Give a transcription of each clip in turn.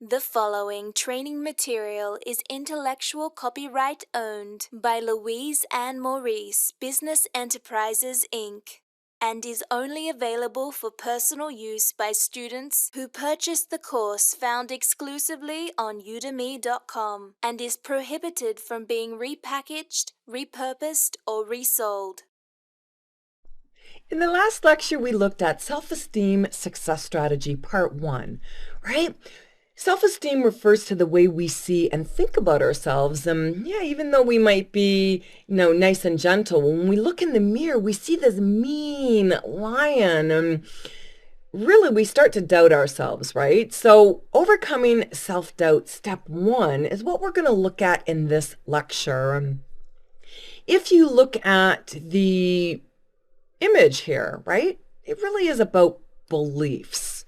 The following training material is intellectual copyright owned by Louise and Maurice Business Enterprises, Inc., and is only available for personal use by students who purchase the course found exclusively on udemy.com and is prohibited from being repackaged, repurposed, or resold. In the last lecture, we looked at self-esteem success strategy part 1, right? Self-esteem refers to the way we see and think about ourselves. Even though we might be, nice and gentle, when we look in the mirror, we see this mean lion. Really, we start to doubt ourselves, right? So overcoming self-doubt, step 1, is what we're going to look at in this lecture. If you look at the image here, right? It really is about beliefs.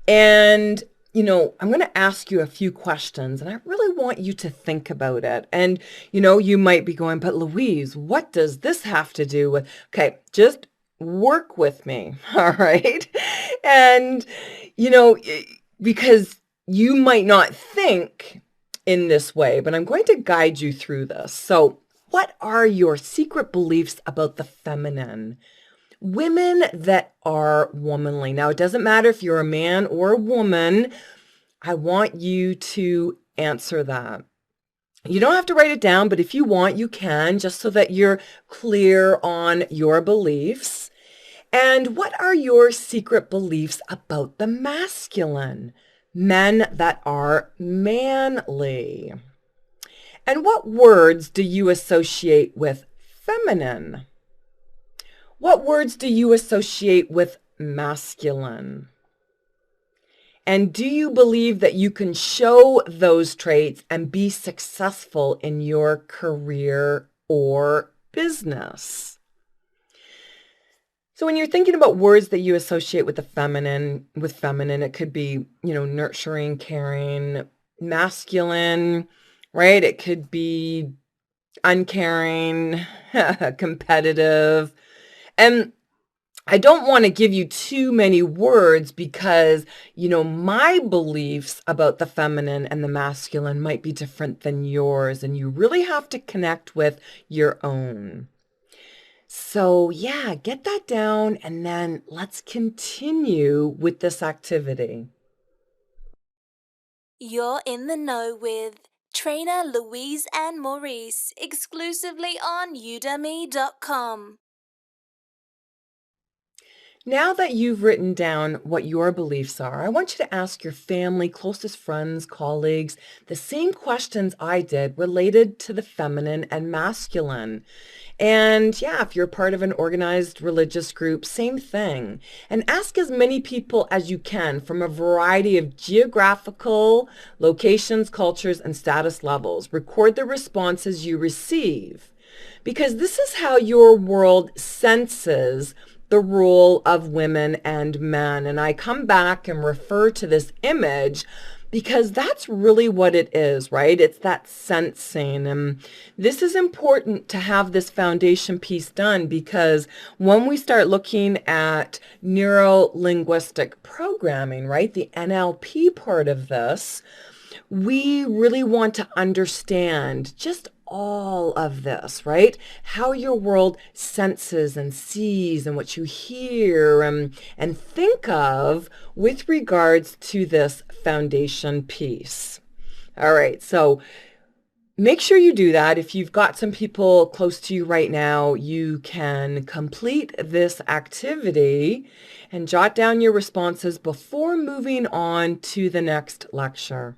And, I'm going to ask you a few questions and I really want you to think about it. And, you might be going, but Louise, what does this have to do with, okay, just work with me. All right. And, because you might not think in this way, but I'm going to guide you through this. So what are your secret beliefs about the feminine? Women that are womanly. Now, it doesn't matter if you're a man or a woman. I want you to answer that. You don't have to write it down, but if you want, you can, just so that you're clear on your beliefs. And what are your secret beliefs about the masculine? Men that are manly. And what words do you associate with feminine? What words do you associate with masculine? And do you believe that you can show those traits and be successful in your career or business? So when you're thinking about words that you associate with the feminine, it could be, nurturing, caring, masculine, right? It could be uncaring, competitive. And I don't want to give you too many words because, my beliefs about the feminine and the masculine might be different than yours, and you really have to connect with your own. So yeah, get that down and then let's continue with this activity. You're in the know with trainer Louise and Maurice exclusively on udemy.com. Now that you've written down what your beliefs are, I want you to ask your family, closest friends, colleagues, the same questions I did related to the feminine and masculine. And yeah, if you're part of an organized religious group, same thing. And ask as many people as you can from a variety of geographical locations, cultures, and status levels. Record the responses you receive, because this is how your world senses the role of women and men. And I come back and refer to this image because that's really what it is, right? It's that sensing. And this is important to have this foundation piece done, because when we start looking at neuro-linguistic programming, right, the NLP part of this, we really want to understand just all of this, right? How your world senses and sees and what you hear and think of with regards to this foundation piece. All right, so make sure you do that. If you've got some people close to you right now, you can complete this activity and jot down your responses before moving on to the next lecture.